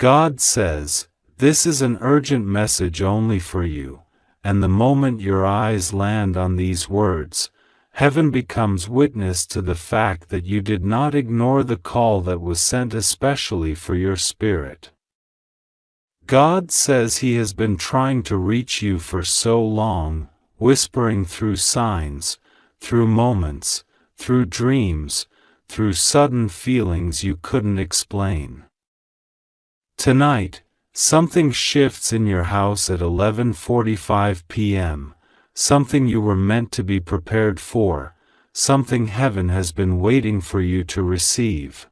God says, this is an urgent message only for you, and the moment your eyes land on these words, heaven becomes witness to the fact that you did not ignore the call that was sent especially for your spirit. God says He has been trying to reach you for so long, whispering through signs, through moments, through dreams, through sudden feelings you couldn't explain. Tonight, something shifts in your house at 11:45 p.m., something you were meant to be prepared for, something heaven has been waiting for you to receive.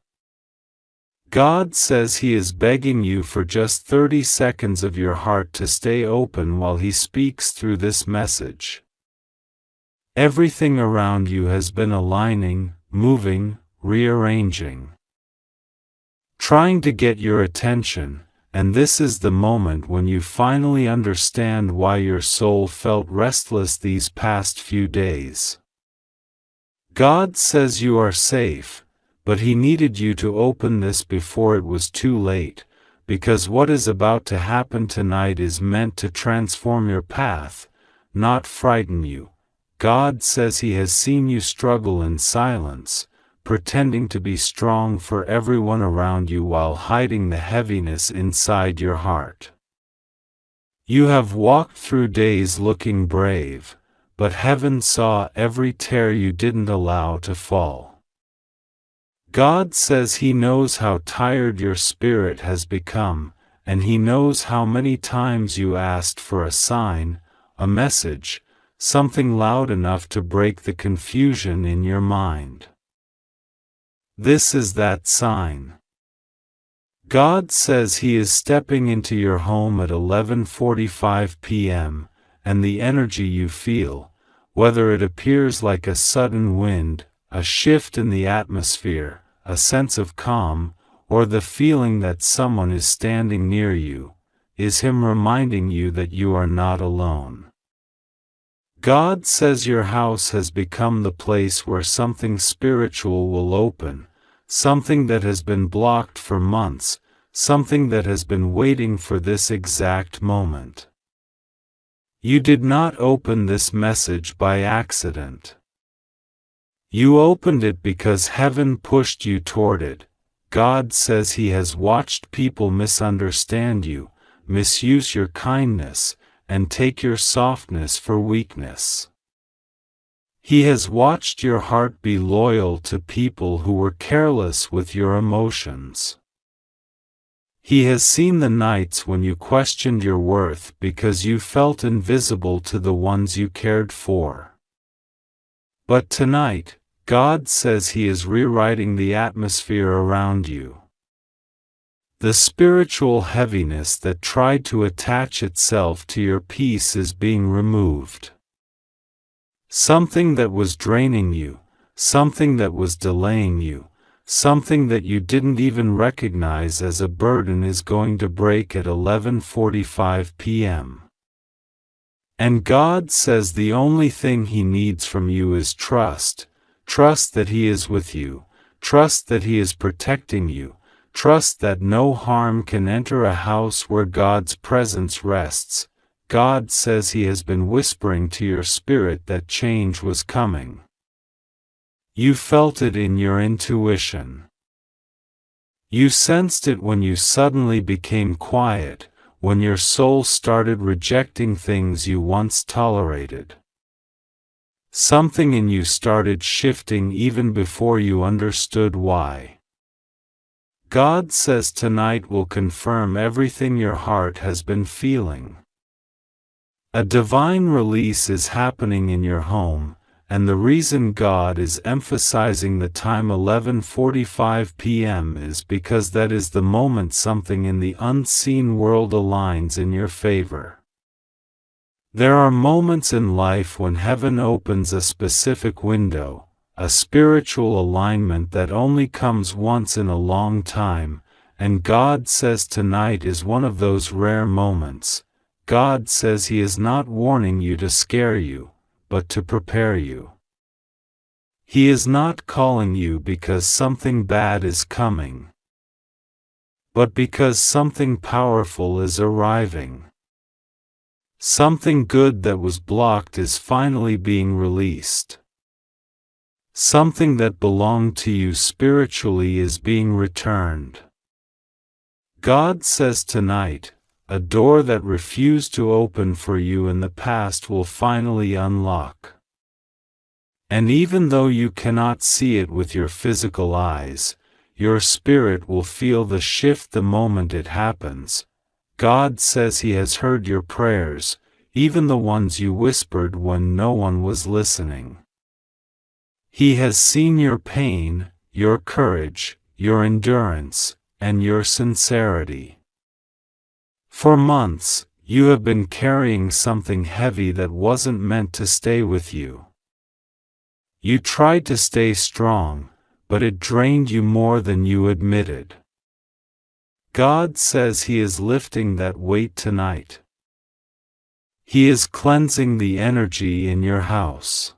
God says He is begging you for just 30 seconds of your heart to stay open while He speaks through this message. Everything around you has been aligning, moving, rearranging, trying to get your attention, and this is the moment when you finally understand why your soul felt restless these past few days. God says you are safe, but He needed you to open this before it was too late, because what is about to happen tonight is meant to transform your path, not frighten you. God says He has seen you struggle in silence, pretending to be strong for everyone around you while hiding the heaviness inside your heart. You have walked through days looking brave, but heaven saw every tear you didn't allow to fall. God says He knows how tired your spirit has become, and He knows how many times you asked for a sign, a message, something loud enough to break the confusion in your mind. This is that sign. God says He is stepping into your home at 11:45 p.m., and the energy you feel, whether it appears like a sudden wind, a shift in the atmosphere, a sense of calm, or the feeling that someone is standing near you, is Him reminding you that you are not alone. God says your house has become the place where something spiritual will open, something that has been blocked for months, something that has been waiting for this exact moment. You did not open this message by accident. You opened it because heaven pushed you toward it. God says He has watched people misunderstand you, misuse your kindness, and take your softness for weakness. He has watched your heart be loyal to people who were careless with your emotions. He has seen the nights when you questioned your worth because you felt invisible to the ones you cared for. But tonight, God says He is rewriting the atmosphere around you. The spiritual heaviness that tried to attach itself to your peace is being removed. Something that was draining you, something that was delaying you, something that you didn't even recognize as a burden is going to break at 11:45 p.m. And God says the only thing He needs from you is trust. Trust that He is with you, trust that He is protecting you, trust that no harm can enter a house where God's presence rests. God says He has been whispering to your spirit that change was coming. You felt it in your intuition. You sensed it when you suddenly became quiet, when your soul started rejecting things you once tolerated. Something in you started shifting even before you understood why. God says tonight will confirm everything your heart has been feeling. A divine release is happening in your home, and the reason God is emphasizing the time 11:45 p.m. is because that is the moment something in the unseen world aligns in your favor. There are moments in life when heaven opens a specific window, a spiritual alignment that only comes once in a long time, and God says tonight is one of those rare moments. God says He is not warning you to scare you, but to prepare you. He is not calling you because something bad is coming. but because something powerful is arriving. Something good that was blocked is finally being released. Something that belonged to you spiritually is being returned. God says tonight, a door that refused to open for you in the past will finally unlock. And even though you cannot see it with your physical eyes, your spirit will feel the shift the moment it happens. God says He has heard your prayers, even the ones you whispered when no one was listening. He has seen your pain, your courage, your endurance, and your sincerity. For months, you have been carrying something heavy that wasn't meant to stay with you. You tried to stay strong, but it drained you more than you admitted. God says He is lifting that weight tonight. He is cleansing the energy in your house.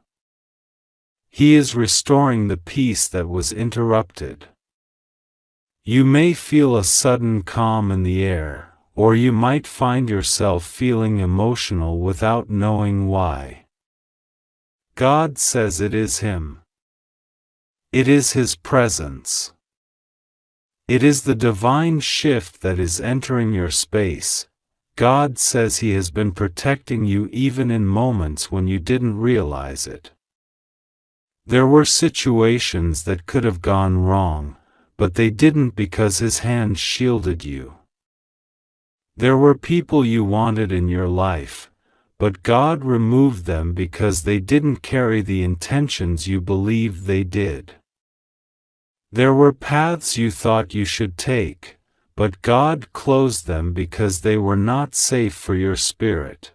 He is restoring the peace that was interrupted. You may feel a sudden calm in the air, or you might find yourself feeling emotional without knowing why. God says it is Him. It is His presence. It is the divine shift that is entering your space. God says He has been protecting you even in moments when you didn't realize it. There were situations that could have gone wrong, but they didn't because His hand shielded you. There were people you wanted in your life, but God removed them because they didn't carry the intentions you believed they did. There were paths you thought you should take, but God closed them because they were not safe for your spirit.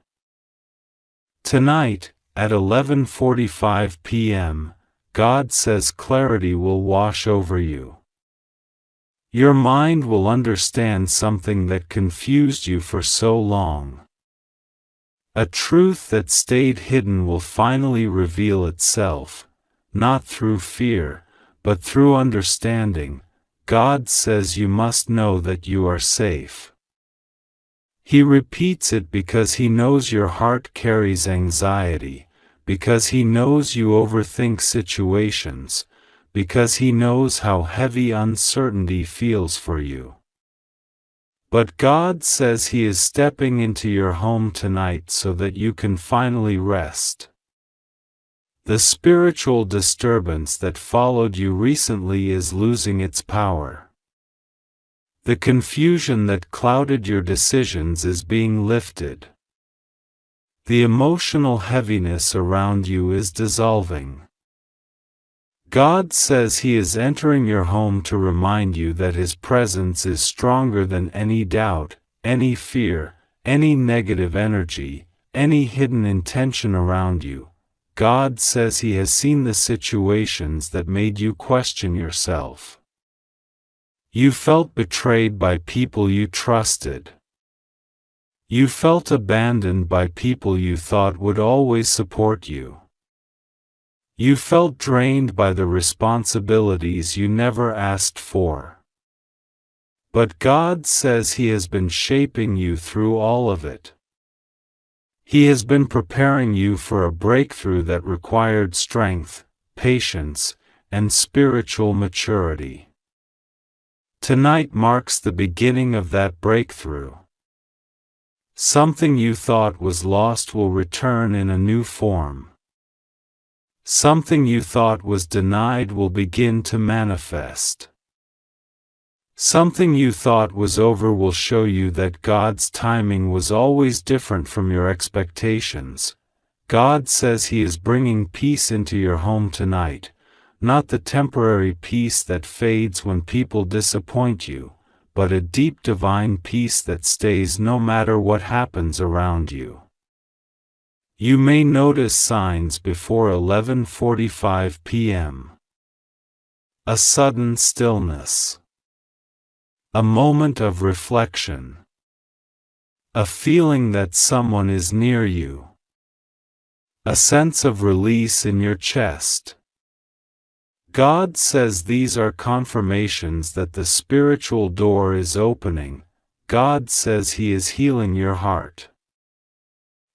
Tonight, at 11:45 p.m., God says clarity will wash over you. Your mind will understand something that confused you for so long. A truth that stayed hidden will finally reveal itself, not through fear, but through understanding. God says you must know that you are safe. He repeats it because He knows your heart carries anxiety, because He knows you overthink situations, because He knows how heavy uncertainty feels for you. But God says He is stepping into your home tonight so that you can finally rest. The spiritual disturbance that followed you recently is losing its power. The confusion that clouded your decisions is being lifted. The emotional heaviness around you is dissolving. God says He is entering your home to remind you that His presence is stronger than any doubt, any fear, any negative energy, any hidden intention around you. God says He has seen the situations that made you question yourself. You felt betrayed by people you trusted. You felt abandoned by people you thought would always support you. You felt drained by the responsibilities you never asked for. But God says He has been shaping you through all of it. He has been preparing you for a breakthrough that required strength, patience, and spiritual maturity. Tonight marks the beginning of that breakthrough. Something you thought was lost will return in a new form. Something you thought was denied will begin to manifest. Something you thought was over will show you that God's timing was always different from your expectations. God says He is bringing peace into your home tonight, not the temporary peace that fades when people disappoint you, but a deep divine peace that stays no matter what happens around you. You may notice signs before 11:45 p.m. A sudden stillness. A moment of reflection. A feeling that someone is near you. A sense of release in your chest. God says these are confirmations that the spiritual door is opening. God says He is healing your heart.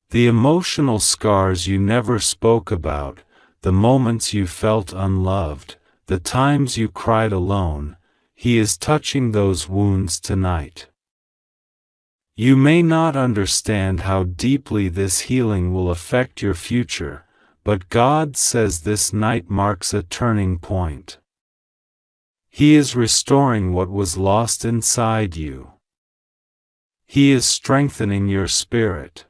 The emotional scars you never spoke about, the moments you felt unloved, the times you cried alone, He is touching those wounds tonight. You may not understand how deeply this healing will affect your future, but God says this night marks a turning point. He is restoring what was lost inside you. He is strengthening your spirit.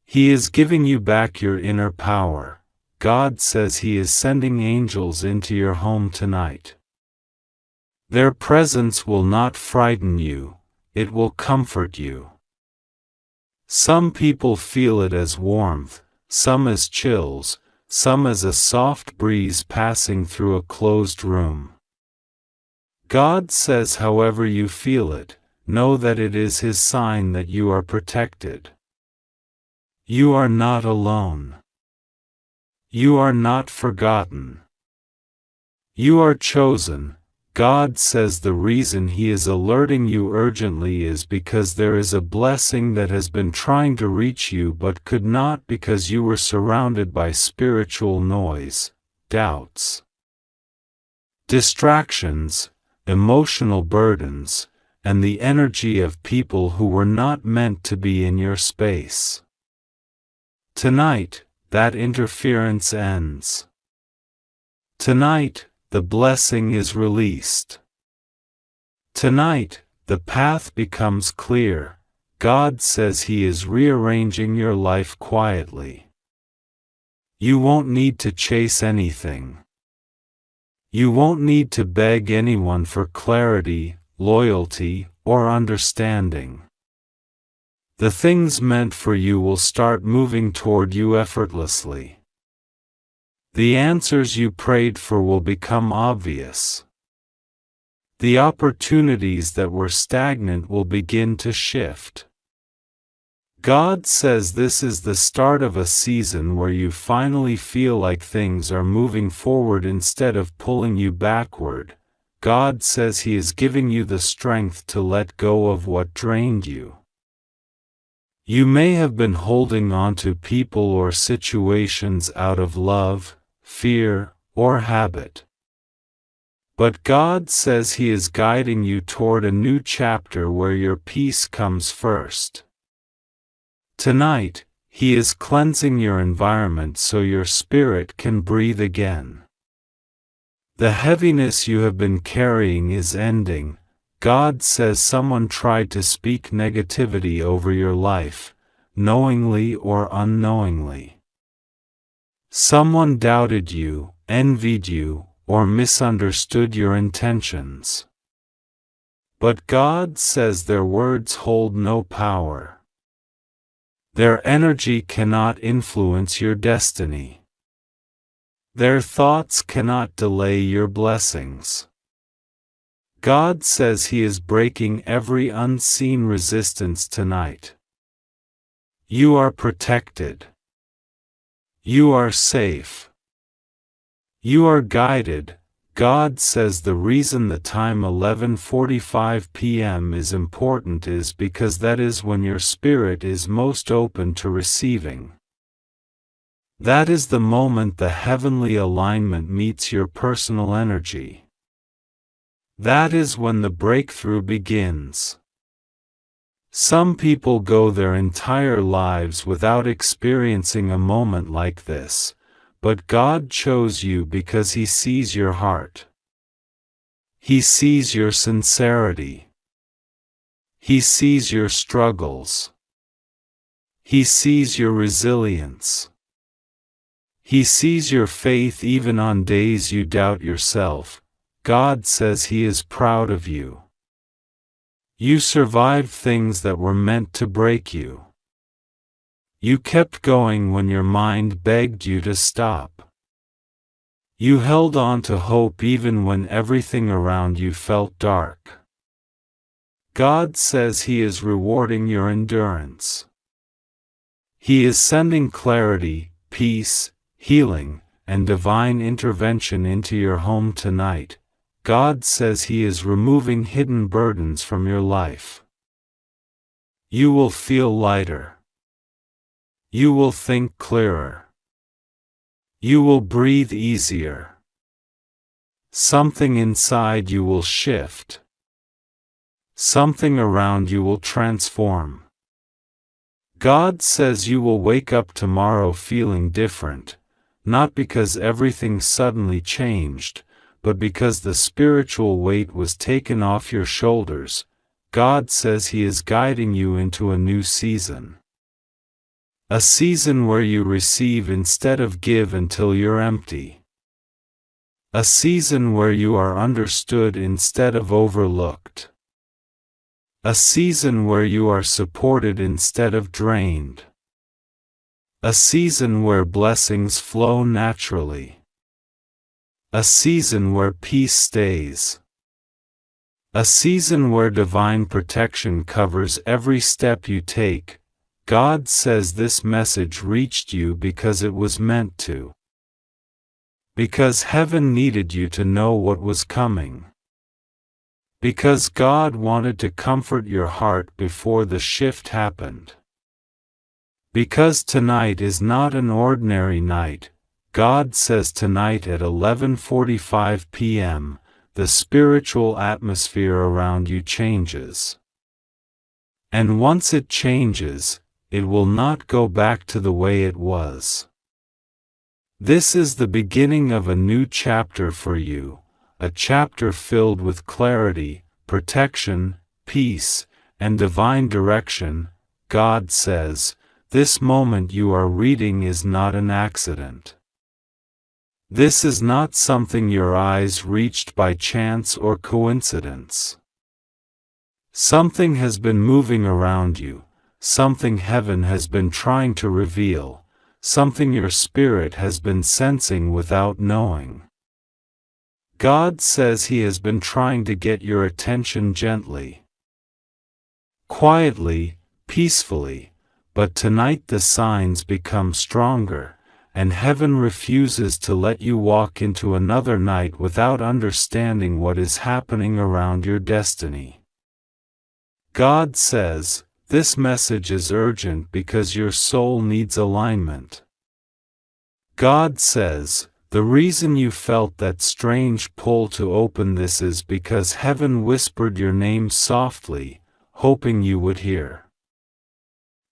He is giving you back your inner power. God says He is sending angels into your home tonight. Their presence will not frighten you, it will comfort you. Some people feel it as warmth, some as chills, some as a soft breeze passing through a closed room. God says however you feel it, know that it is His sign that you are protected. You are not alone. You are not forgotten. You are chosen. God says the reason He is alerting you urgently is because there is a blessing that has been trying to reach you but could not because you were surrounded by spiritual noise, doubts, distractions, emotional burdens, and the energy of people who were not meant to be in your space. Tonight, that interference ends. Tonight, the blessing is released. Tonight, the path becomes clear. God says He is rearranging your life quietly. You won't need to chase anything. You won't need to beg anyone for clarity, loyalty, or understanding. The things meant for you will start moving toward you effortlessly. The answers you prayed for will become obvious. The opportunities that were stagnant will begin to shift. God says this is the start of a season where you finally feel like things are moving forward instead of pulling you backward. God says He is giving you the strength to let go of what drained you. You may have been holding on to people or situations out of love, fear, or habit. But God says He is guiding you toward a new chapter where your peace comes first. Tonight, He is cleansing your environment so your spirit can breathe again. The heaviness you have been carrying is ending. God says someone tried to speak negativity over your life, knowingly or unknowingly. Someone doubted you, envied you, or misunderstood your intentions. But God says their words hold no power. Their energy cannot influence your destiny. Their thoughts cannot delay your blessings. God says He is breaking every unseen resistance tonight. You are protected. You are safe. You are guided. God says the reason the time 11:45 p.m. is important is because that is when your spirit is most open to receiving. That is the moment the heavenly alignment meets your personal energy. That is when the breakthrough begins. Some people go their entire lives without experiencing a moment like this, but God chose you because He sees your heart. He sees your sincerity. He sees your struggles. He sees your resilience. He sees your faith even on days you doubt yourself. God says He is proud of you. You survived things that were meant to break you. You kept going when your mind begged you to stop. You held on to hope even when everything around you felt dark. God says He is rewarding your endurance. He is sending clarity, peace, healing, and divine intervention into your home tonight. God says He is removing hidden burdens from your life. You will feel lighter. You will think clearer. You will breathe easier. Something inside you will shift. Something around you will transform. God says you will wake up tomorrow feeling different, not because everything suddenly changed, but because the spiritual weight was taken off your shoulders. God says He is guiding you into a new season. A season where you receive instead of give until you're empty. A season where you are understood instead of overlooked. A season where you are supported instead of drained. A season where blessings flow naturally. A season where peace stays. A season where divine protection covers every step you take. God says this message reached you because it was meant to. Because heaven needed you to know what was coming. Because God wanted to comfort your heart before the shift happened. Because tonight is not an ordinary night. God says tonight at 11:45 p.m., the spiritual atmosphere around you changes. And once it changes, it will not go back to the way it was. This is the beginning of a new chapter for you, a chapter filled with clarity, protection, peace, and divine direction. God says, this moment you are reading is not an accident. This is not something your eyes reached by chance or coincidence. Something has been moving around you, something heaven has been trying to reveal, something your spirit has been sensing without knowing. God says He has been trying to get your attention gently, quietly, peacefully, but tonight the signs become stronger, and heaven refuses to let you walk into another night without understanding what is happening around your destiny. God says, this message is urgent because your soul needs alignment. God says, the reason you felt that strange pull to open this is because heaven whispered your name softly, hoping you would hear.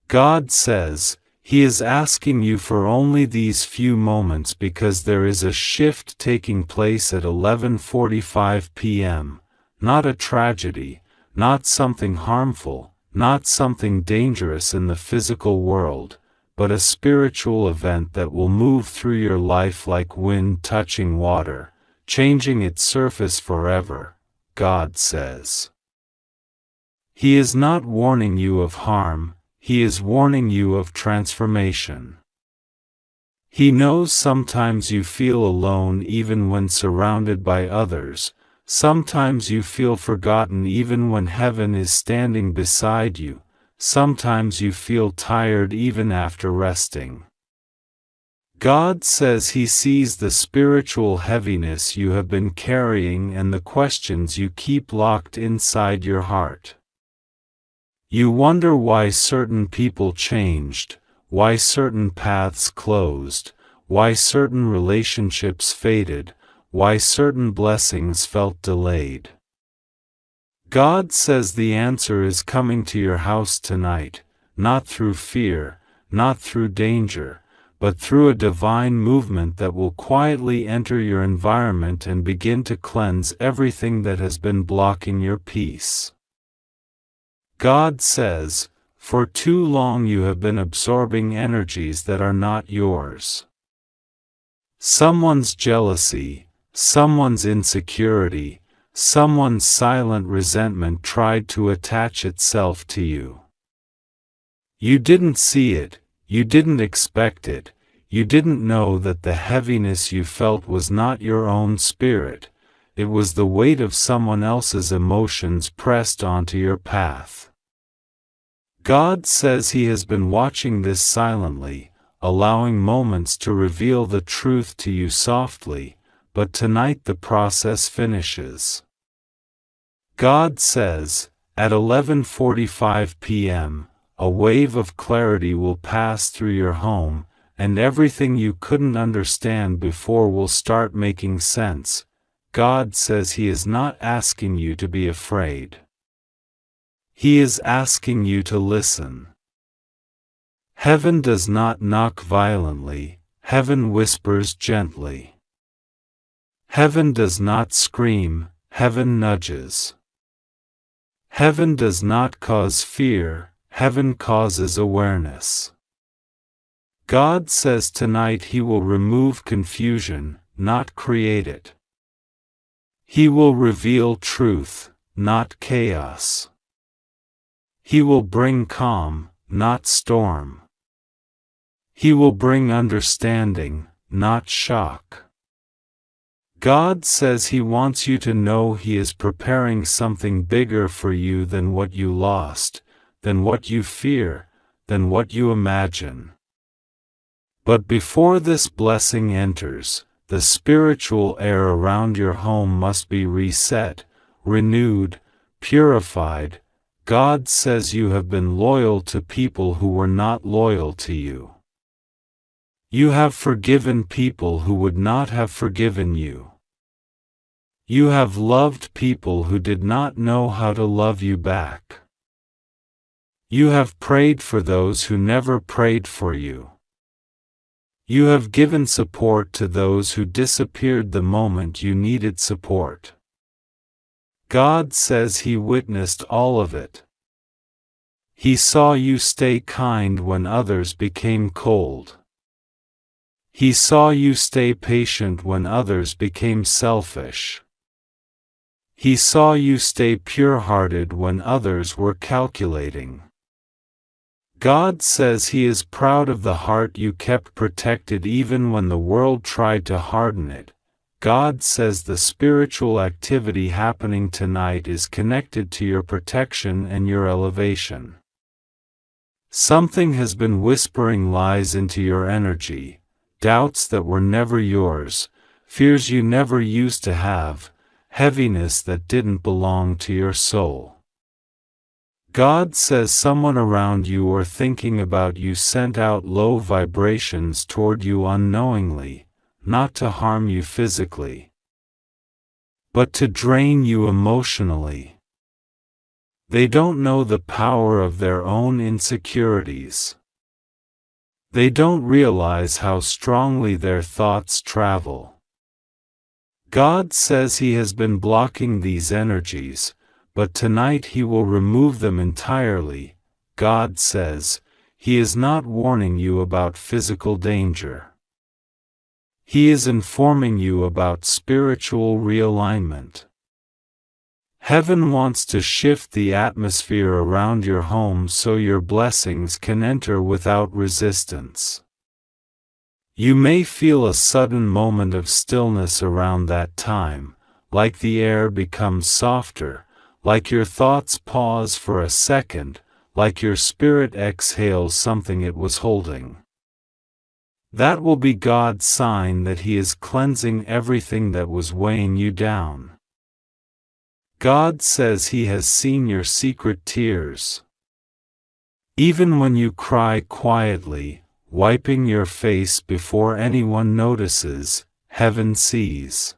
God says, He is asking you for only these few moments because there is a shift taking place at 11:45 p.m., not a tragedy, not something harmful, not something dangerous in the physical world, but a spiritual event that will move through your life like wind touching water, changing its surface forever, God says. He is not warning you of harm, He is warning you of transformation. He knows sometimes you feel alone even when surrounded by others, sometimes you feel forgotten even when heaven is standing beside you, sometimes you feel tired even after resting. God says He sees the spiritual heaviness you have been carrying and the questions you keep locked inside your heart. You wonder why certain people changed, why certain paths closed, why certain relationships faded, why certain blessings felt delayed. God says the answer is coming to your house tonight, not through fear, not through danger, but through a divine movement that will quietly enter your environment and begin to cleanse everything that has been blocking your peace. God says, for too long you have been absorbing energies that are not yours. Someone's jealousy, someone's insecurity, someone's silent resentment tried to attach itself to you. You didn't see it, you didn't expect it, you didn't know that the heaviness you felt was not your own spirit, it was the weight of someone else's emotions pressed onto your path. God says He has been watching this silently, allowing moments to reveal the truth to you softly, but tonight the process finishes. God says, at 11:45 p.m., a wave of clarity will pass through your home, and everything you couldn't understand before will start making sense. God says He is not asking you to be afraid. He is asking you to listen. Heaven does not knock violently, heaven whispers gently. Heaven does not scream, heaven nudges. Heaven does not cause fear, heaven causes awareness. God says tonight He will remove confusion, not create it. He will reveal truth, not chaos. He will bring calm, not storm. He will bring understanding, not shock. God says He wants you to know He is preparing something bigger for you than what you lost, than what you fear, than what you imagine. But before this blessing enters, the spiritual air around your home must be reset, renewed, purified. God says you have been loyal to people who were not loyal to you. You have forgiven people who would not have forgiven you. You have loved people who did not know how to love you back. You have prayed for those who never prayed for you. You have given support to those who disappeared the moment you needed support. God says He witnessed all of it. He saw you stay kind when others became cold. He saw you stay patient when others became selfish. He saw you stay pure-hearted when others were calculating. God says He is proud of the heart you kept protected even when the world tried to harden it. God says the spiritual activity happening tonight is connected to your protection and your elevation. Something has been whispering lies into your energy, doubts that were never yours, fears you never used to have, heaviness that didn't belong to your soul. God says someone around you or thinking about you sent out low vibrations toward you unknowingly, not to harm you physically, but to drain you emotionally. They don't know the power of their own insecurities. They don't realize how strongly their thoughts travel. God says He has been blocking these energies, but tonight He will remove them entirely. God says, He is not warning you about physical danger. He is informing you about spiritual realignment. Heaven wants to shift the atmosphere around your home so your blessings can enter without resistance. You may feel a sudden moment of stillness around that time, like the air becomes softer, like your thoughts pause for a second, like your spirit exhales something it was holding. That will be God's sign that He is cleansing everything that was weighing you down. God says He has seen your secret tears. Even when you cry quietly, wiping your face before anyone notices, Heaven sees.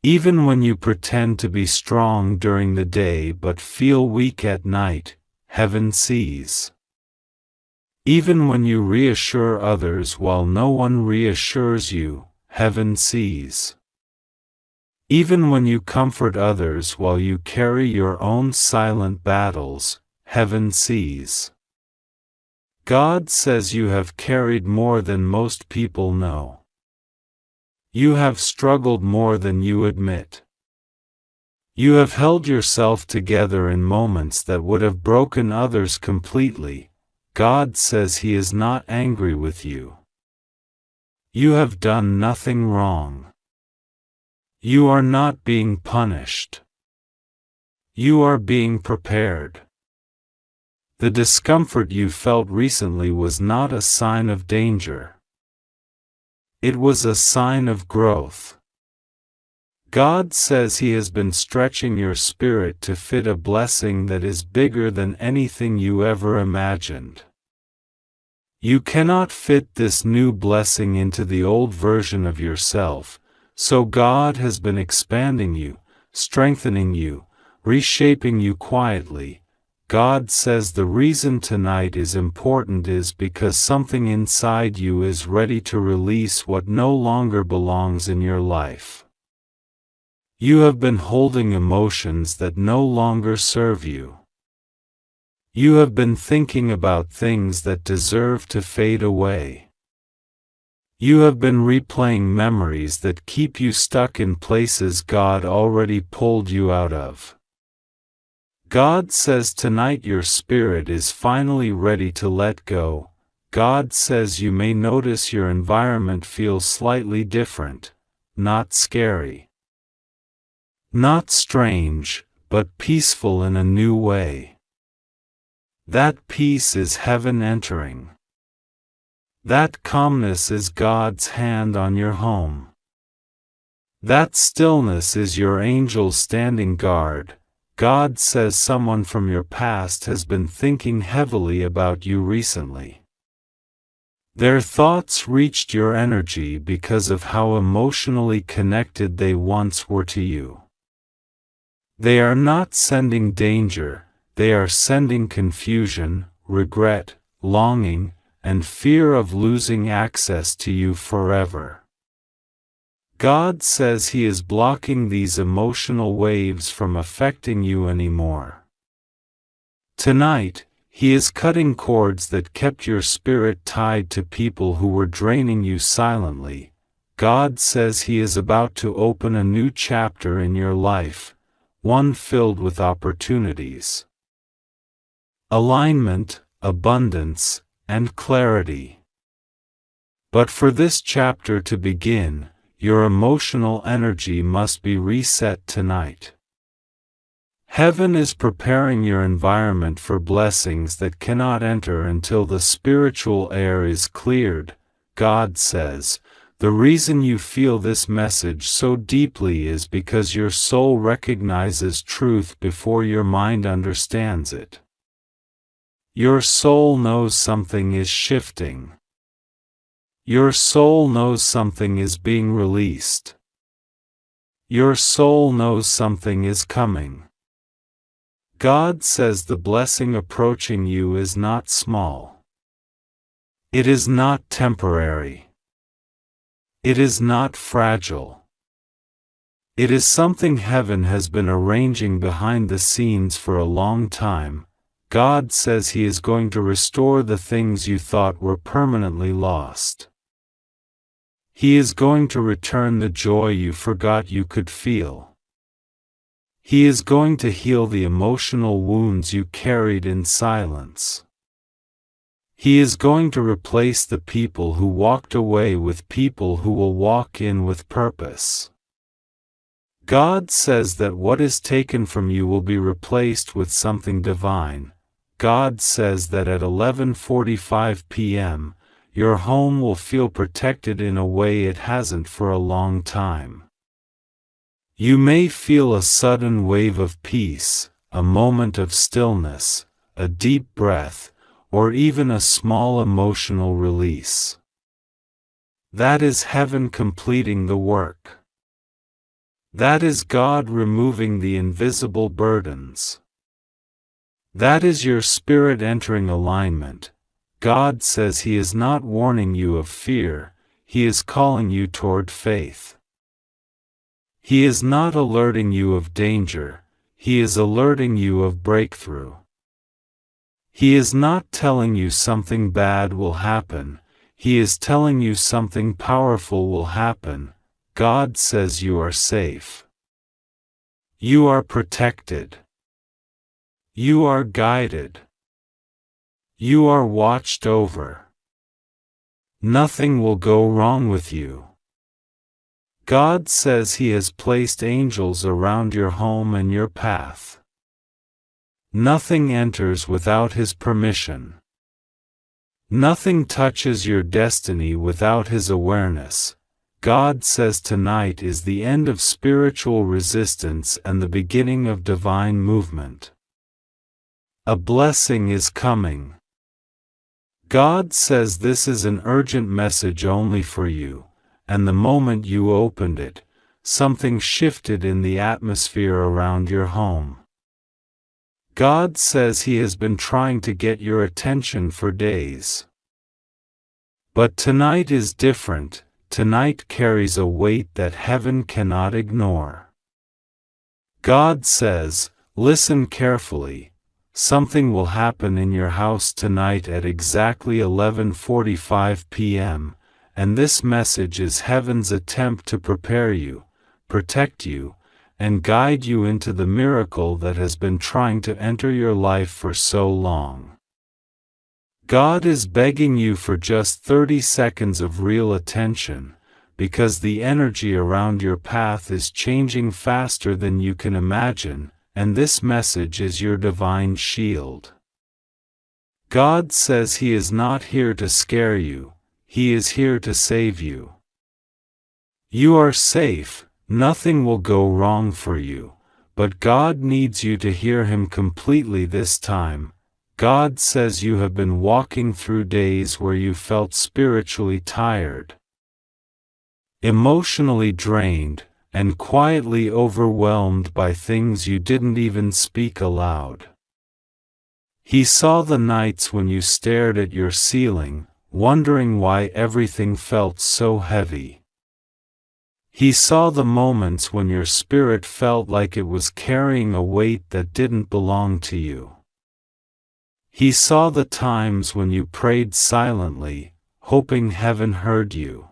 Even when you pretend to be strong during the day but feel weak at night, Heaven sees. Even when you reassure others while no one reassures you, Heaven sees. Even when you comfort others while you carry your own silent battles, Heaven sees. God says you have carried more than most people know. You have struggled more than you admit. You have held yourself together in moments that would have broken others completely. God says He is not angry with you. You have done nothing wrong. You are not being punished. You are being prepared. The discomfort you felt recently was not a sign of danger. It was a sign of growth. God says He has been stretching your spirit to fit a blessing that is bigger than anything you ever imagined. You cannot fit this new blessing into the old version of yourself, so God has been expanding you, strengthening you, reshaping you quietly. God says the reason tonight is important is because something inside you is ready to release what no longer belongs in your life. You have been holding emotions that no longer serve you. You have been thinking about things that deserve to fade away. You have been replaying memories that keep you stuck in places God already pulled you out of. God says tonight your spirit is finally ready to let go. God says you may notice your environment feels slightly different, not scary. Not strange, but peaceful in a new way. That peace is heaven entering. That calmness is God's hand on your home. That stillness is your angels standing guard. God says someone from your past has been thinking heavily about you recently. Their thoughts reached your energy because of how emotionally connected they once were to you. They are not sending danger, they are sending confusion, regret, longing, and fear of losing access to you forever. God says He is blocking these emotional waves from affecting you anymore. Tonight, He is cutting cords that kept your spirit tied to people who were draining you silently. God says He is about to open a new chapter in your life, one filled with opportunities, alignment, abundance, and clarity. But for this chapter to begin, your emotional energy must be reset tonight. Heaven is preparing your environment for blessings that cannot enter until the spiritual air is cleared. God says, the reason you feel this message so deeply is because your soul recognizes truth before your mind understands it. Your soul knows something is shifting. Your soul knows something is being released. Your soul knows something is coming. God says the blessing approaching you is not small. It is not temporary. It is not fragile. It is something heaven has been arranging behind the scenes for a long time. God says He is going to restore the things you thought were permanently lost. He is going to return the joy you forgot you could feel. He is going to heal the emotional wounds you carried in silence. He is going to replace the people who walked away with people who will walk in with purpose. God says that what is taken from you will be replaced with something divine. God says that at 11:45 p.m., your home will feel protected in a way it hasn't for a long time. You may feel a sudden wave of peace, a moment of stillness, a deep breath, or even a small emotional release. That is heaven completing the work. That is God removing the invisible burdens. That is your spirit entering alignment. God says He is not warning you of fear, He is calling you toward faith. He is not alerting you of danger, He is alerting you of breakthrough. He is not telling you something bad will happen, He is telling you something powerful will happen. God says you are safe. You are protected. You are guided. You are watched over. Nothing will go wrong with you. God says He has placed angels around your home and your path. Nothing enters without His permission. Nothing touches your destiny without His awareness. God says tonight is the end of spiritual resistance and the beginning of divine movement. A blessing is coming. God says this is an urgent message only for you, and the moment you opened it, something shifted in the atmosphere around your home. God says He has been trying to get your attention for days. But tonight is different. Tonight carries a weight that heaven cannot ignore. God says, listen carefully. Something will happen in your house tonight at exactly 11:45 p.m., and this message is heaven's attempt to prepare you, protect you, and guide you into the miracle that has been trying to enter your life for so long. God is begging you for just 30 seconds of real attention, because the energy around your path is changing faster than you can imagine, and this message is your divine shield. God says He is not here to scare you, He is here to save you. You are safe, nothing will go wrong for you, but God needs you to hear Him completely this time. God says you have been walking through days where you felt spiritually tired, emotionally drained, and quietly overwhelmed by things you didn't even speak aloud. He saw the nights when you stared at your ceiling, wondering why everything felt so heavy. He saw the moments when your spirit felt like it was carrying a weight that didn't belong to you. He saw the times when you prayed silently, hoping heaven heard you.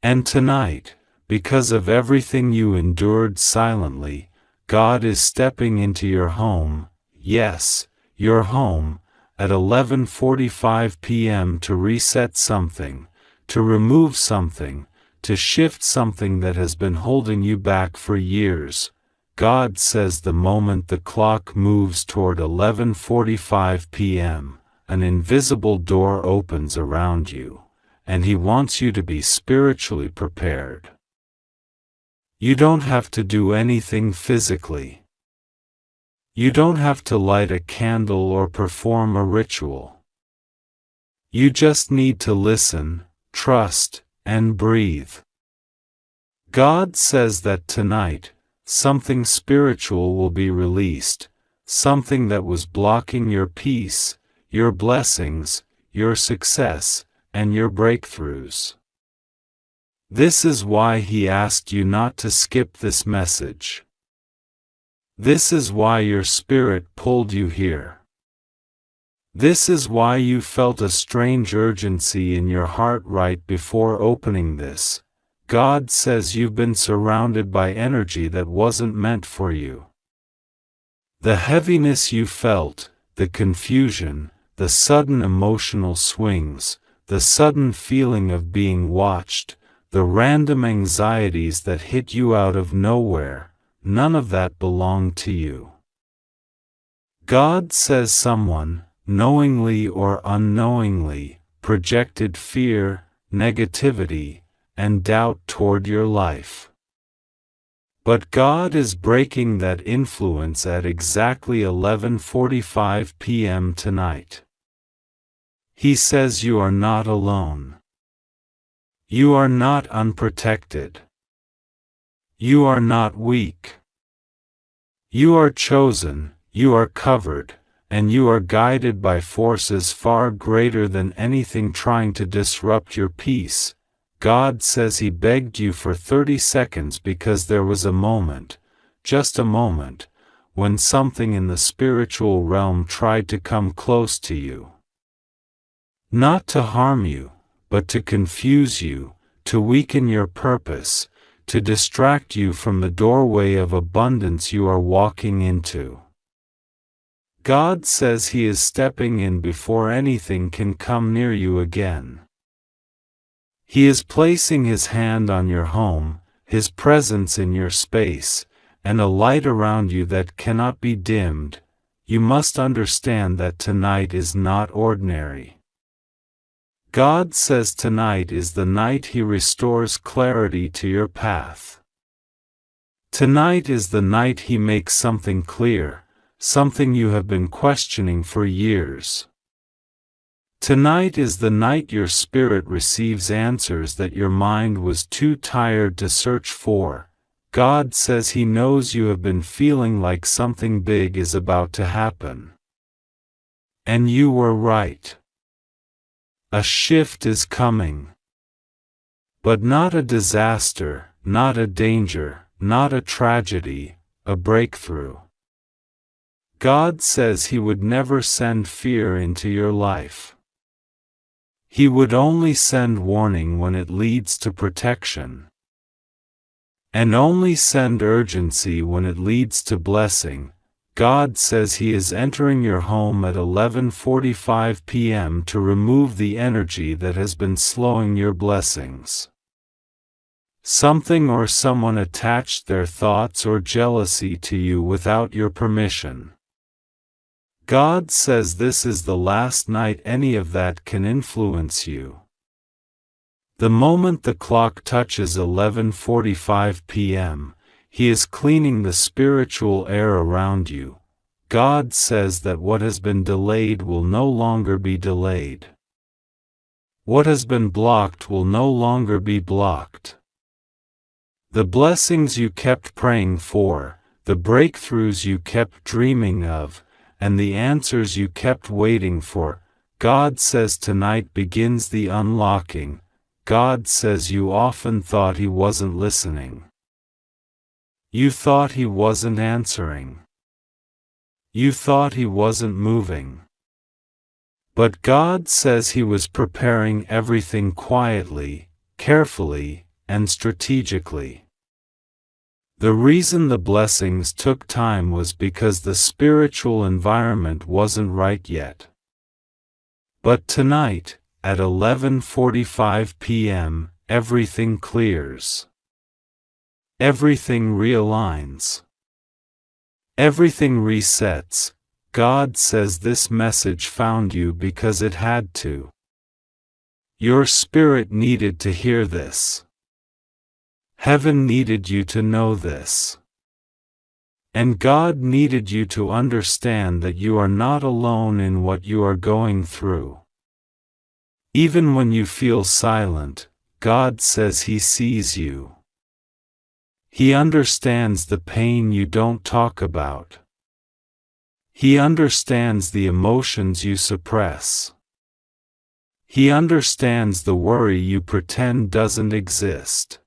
And tonight, because of everything you endured silently, God is stepping into your home, yes, your home, at 11:45 p.m. to reset something, to remove something, to shift something that has been holding you back for years. God says the moment the clock moves toward 11:45 p.m., an invisible door opens around you, and He wants you to be spiritually prepared. You don't have to do anything physically. You don't have to light a candle or perform a ritual. You just need to listen, trust, and breathe. God says that tonight, something spiritual will be released, something that was blocking your peace, your blessings, your success, and your breakthroughs. This is why He asked you not to skip this message. This is why your spirit pulled you here. This is why you felt a strange urgency in your heart right before opening this. God says you've been surrounded by energy that wasn't meant for you. The heaviness you felt, the confusion, the sudden emotional swings, the sudden feeling of being watched, the random anxieties that hit you out of nowhere, none of that belonged to you. God says someone, knowingly or unknowingly, projected fear, negativity, and doubt toward your life. But God is breaking that influence at exactly 11:45 p.m. tonight. He says you are not alone. You are not unprotected. You are not weak. You are chosen, you are covered, and you are guided by forces far greater than anything trying to disrupt your peace. God says He begged you for 30 seconds because there was a moment, just a moment, when something in the spiritual realm tried to come close to you. Not to harm you, but to confuse you, to weaken your purpose, to distract you from the doorway of abundance you are walking into. God says He is stepping in before anything can come near you again. He is placing His hand on your home, His presence in your space, and a light around you that cannot be dimmed. you must understand that tonight is not ordinary. God says tonight is the night He restores clarity to your path. Tonight is the night He makes something clear, something you have been questioning for years. Tonight is the night your spirit receives answers that your mind was too tired to search for. God says He knows you have been feeling like something big is about to happen. And you were right. A shift is coming. But not a disaster, not a danger, not a tragedy, a breakthrough. God says He would never send fear into your life. He would only send warning when it leads to protection. And only send urgency when it leads to blessing. God says He is entering your home at 11:45 p.m. to remove the energy that has been slowing your blessings. Something or someone attached their thoughts or jealousy to you without your permission. God says this is the last night any of that can influence you. The moment the clock touches 11:45 p.m., He is cleaning the spiritual air around you. God says that what has been delayed will no longer be delayed. What has been blocked will no longer be blocked. The blessings you kept praying for, the breakthroughs you kept dreaming of, and the answers you kept waiting for, God says tonight begins the unlocking. God says you often thought He wasn't listening. You thought He wasn't answering. You thought He wasn't moving. But God says He was preparing everything quietly, carefully, and strategically. The reason the blessings took time was because the spiritual environment wasn't right yet. But tonight, at 11:45 p.m., everything clears. Everything realigns. Everything resets. God says this message found you because it had to. Your spirit needed to hear this. Heaven needed you to know this. And God needed you to understand that you are not alone in what you are going through. Even when you feel silent, God says He sees you. He understands the pain you don't talk about. He understands the emotions you suppress. He understands the worry you pretend doesn't exist.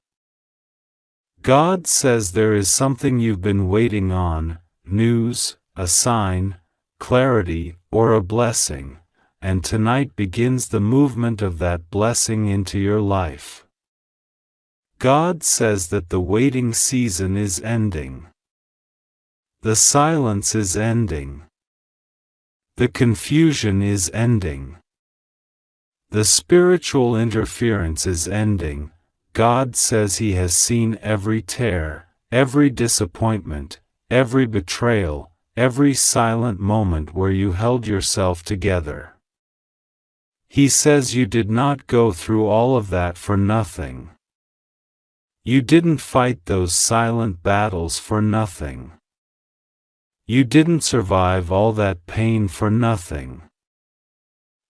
God says there is something you've been waiting on, news, a sign, clarity, or a blessing, and tonight begins the movement of that blessing into your life. God says that the waiting season is ending. The silence is ending. The confusion is ending. The spiritual interference is ending. God says He has seen every tear, every disappointment, every betrayal, every silent moment where you held yourself together. He says you did not go through all of that for nothing. You didn't fight those silent battles for nothing. You didn't survive all that pain for nothing.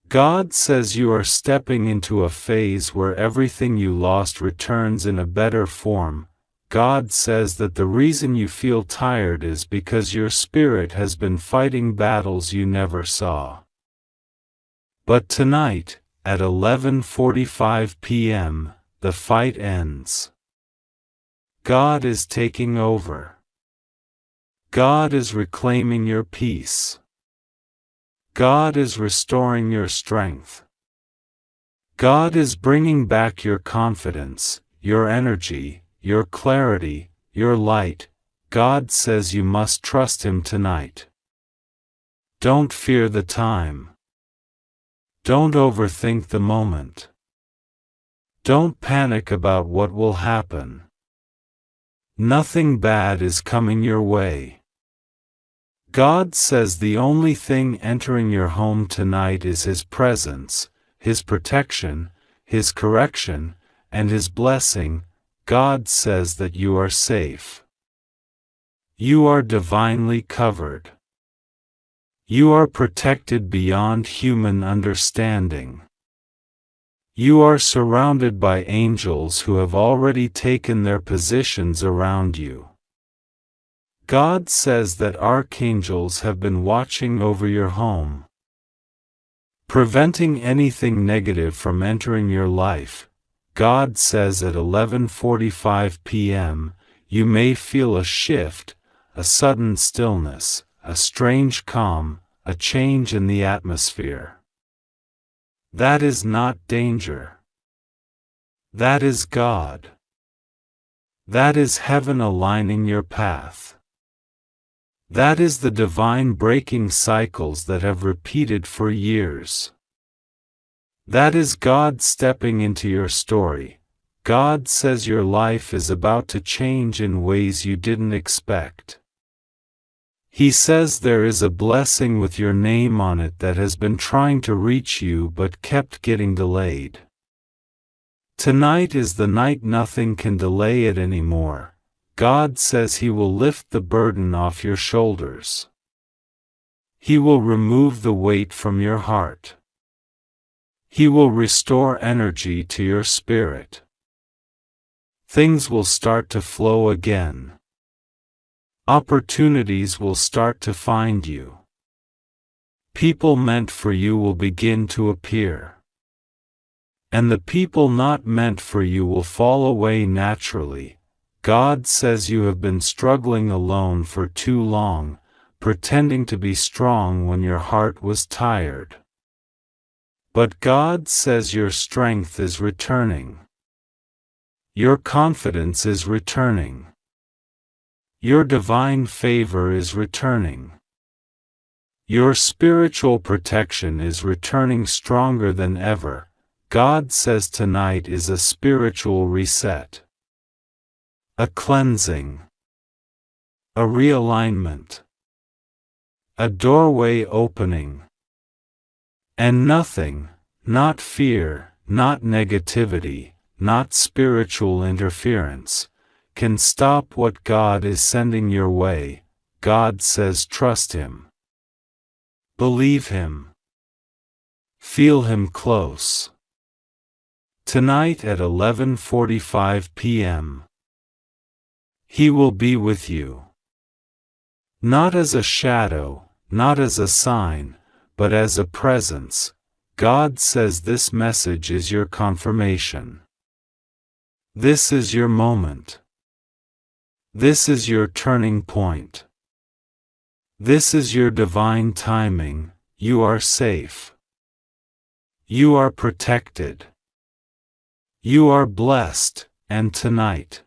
God says you are stepping into a phase where everything you lost returns in a better form. God says that the reason you feel tired is because your spirit has been fighting battles you never saw. But tonight, at 11:45 p.m., the fight ends. God is taking over. God is reclaiming your peace. God is restoring your strength. God is bringing back your confidence, your energy, your clarity, your light. God says you must trust Him tonight. Don't fear the time. Don't overthink the moment. Don't panic about what will happen. Nothing bad is coming your way. God says the only thing entering your home tonight is His presence, His protection, His correction, and His blessing. God says that you are safe. You are divinely covered. You are protected beyond human understanding. You are surrounded by angels who have already taken their positions around you. God says that archangels have been watching over your home, preventing anything negative from entering your life. God says at 11:45 p.m., you may feel a shift, a sudden stillness, a strange calm, a change in the atmosphere. That is not danger. That is God. That is heaven aligning your path. That is the divine breaking cycles that have repeated for years. That is God stepping into your story. God says your life is about to change in ways you didn't expect. He says there is a blessing with your name on it that has been trying to reach you but kept getting delayed. Tonight is the night nothing can delay it anymore. God says He will lift the burden off your shoulders. He will remove the weight from your heart. He will restore energy to your spirit. Things will start to flow again. Opportunities will start to find you. People meant for you will begin to appear. And the people not meant for you will fall away naturally. God says you have been struggling alone for too long, pretending to be strong when your heart was tired. But God says your strength is returning. Your confidence is returning. Your divine favor is returning. Your spiritual protection is returning stronger than ever. God says tonight is a spiritual reset. A cleansing. A realignment. A doorway opening. And nothing, not fear, not negativity, not spiritual interference, can stop what God is sending your way. God says trust Him. Believe Him. Feel Him close. Tonight at 11:45 p.m. He will be with you. Not as a shadow, not as a sign, but as a presence. God says this message is your confirmation. This is your moment. This is your turning point. This is your divine timing. You are safe. You are protected. You are blessed, and tonight,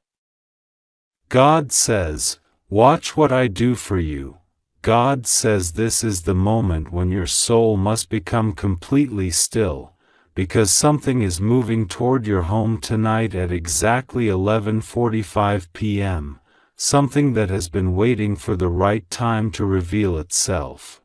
God says, watch what I do for you. God says this is the moment when your soul must become completely still, because something is moving toward your home tonight at exactly 11:45 p.m., something that has been waiting for the right time to reveal itself.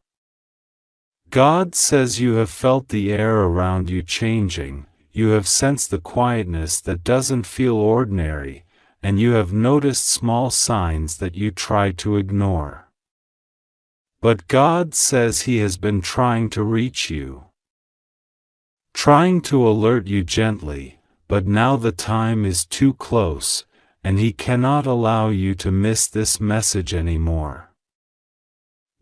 God says you have felt the air around you changing, you have sensed the quietness that doesn't feel ordinary, and you have noticed small signs that you tried to ignore. But God says He has been trying to reach you, trying to alert you gently, but now the time is too close, and He cannot allow you to miss this message anymore.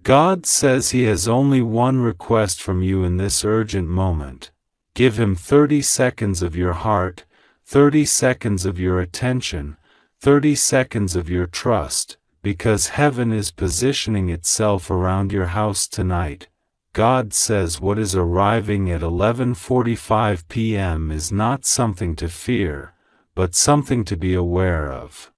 God says He has only one request from you in this urgent moment. Give Him 30 seconds of your heart, 30 seconds of your attention, 30 seconds of your trust, because heaven is positioning itself around your house tonight. God says what is arriving at 11:45 p.m. is not something to fear, but something to be aware of.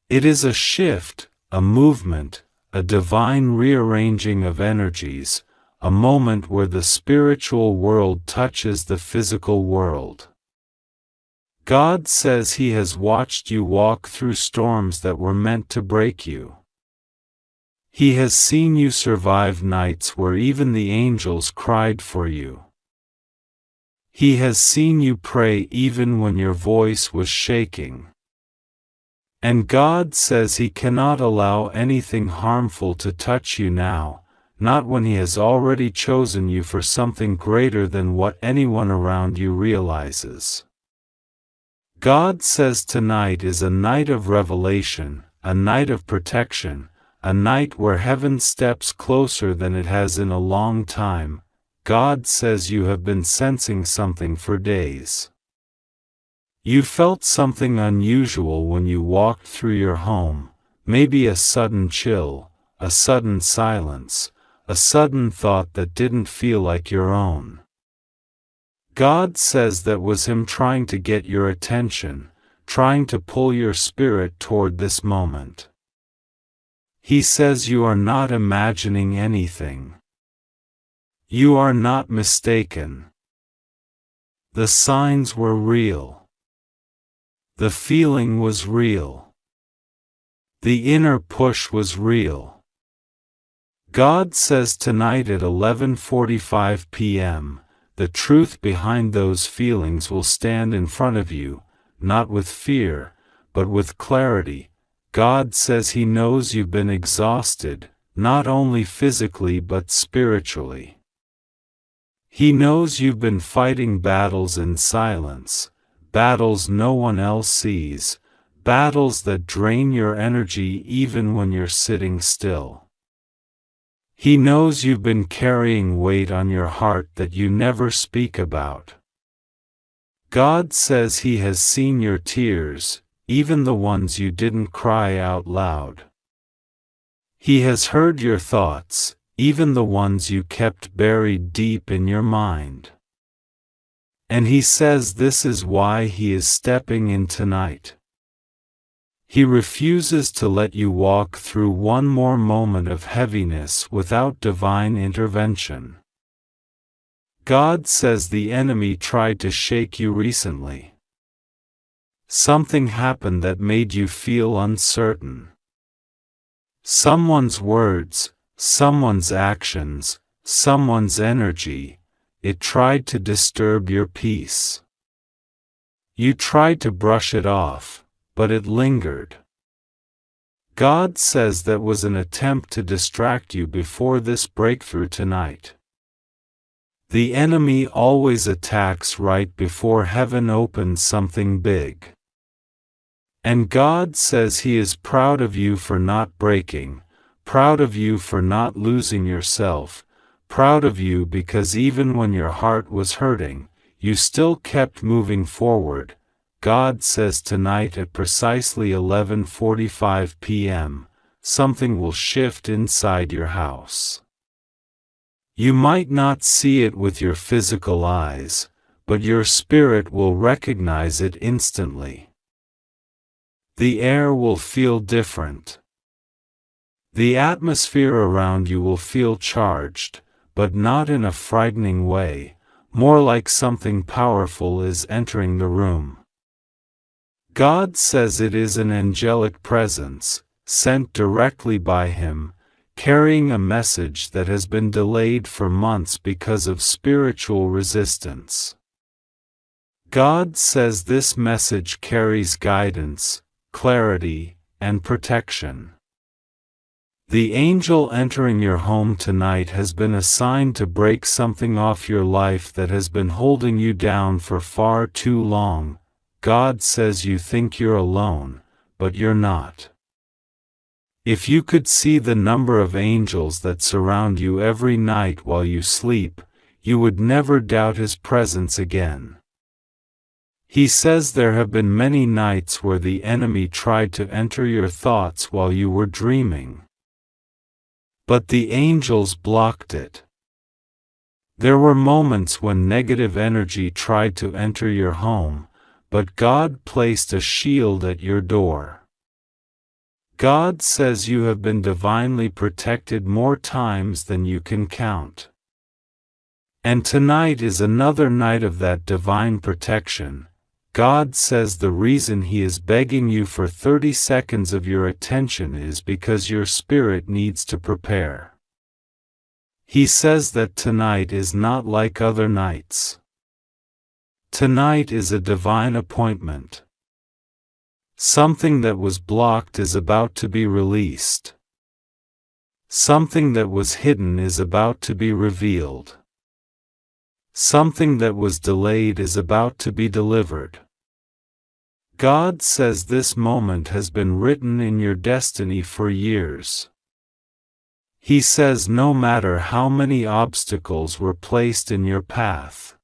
It is a shift, a movement, a divine rearranging of energies, a moment where the spiritual world touches the physical world. God says He has watched you walk through storms that were meant to break you. He has seen you survive nights where even the angels cried for you. He has seen you pray even when your voice was shaking. And God says He cannot allow anything harmful to touch you now, not when He has already chosen you for something greater than what anyone around you realizes. God says tonight is a night of revelation, a night of protection, a night where heaven steps closer than it has in a long time. God says you have been sensing something for days. You felt something unusual when you walked through your home, maybe a sudden chill, a sudden silence, a sudden thought that didn't feel like your own. God says that was Him trying to get your attention, trying to pull your spirit toward this moment. He says you are not imagining anything. You are not mistaken. The signs were real. The feeling was real. The inner push was real. God says tonight at 11:45 p.m., the truth behind those feelings will stand in front of you, not with fear, but with clarity. God says He knows you've been exhausted, not only physically but spiritually. He knows you've been fighting battles in silence, battles no one else sees, battles that drain your energy even when you're sitting still. He knows you've been carrying weight on your heart that you never speak about. God says He has seen your tears, even the ones you didn't cry out loud. He has heard your thoughts, even the ones you kept buried deep in your mind. And He says this is why He is stepping in tonight. He refuses to let you walk through one more moment of heaviness without divine intervention. God says the enemy tried to shake you recently. Something happened that made you feel uncertain. Someone's words, someone's actions, someone's energy, it tried to disturb your peace. You tried to brush it off, but it lingered. God says that was an attempt to distract you before this breakthrough tonight. The enemy always attacks right before heaven opens something big. And God says He is proud of you for not breaking, proud of you for not losing yourself, proud of you because even when your heart was hurting, you still kept moving forward. God says tonight at precisely 11:45 p.m., something will shift inside your house. You might not see it with your physical eyes, but your spirit will recognize it instantly. The air will feel different. The atmosphere around you will feel charged, but not in a frightening way, more like something powerful is entering the room. God says it is an angelic presence, sent directly by Him, carrying a message that has been delayed for months because of spiritual resistance. God says this message carries guidance, clarity, and protection. The angel entering your home tonight has been assigned to break something off your life that has been holding you down for far too long. God says you think you're alone, but you're not. If you could see the number of angels that surround you every night while you sleep, you would never doubt His presence again. He says there have been many nights where the enemy tried to enter your thoughts while you were dreaming. But the angels blocked it. There were moments when negative energy tried to enter your home, but God placed a shield at your door. God says you have been divinely protected more times than you can count. And tonight is another night of that divine protection. God says the reason He is begging you for 30 seconds of your attention is because your spirit needs to prepare. He says that tonight is not like other nights. Tonight is a divine appointment. Something that was blocked is about to be released. Something that was hidden is about to be revealed. Something that was delayed is about to be delivered. God says this moment has been written in your destiny for years. He says no matter how many obstacles were placed in your path,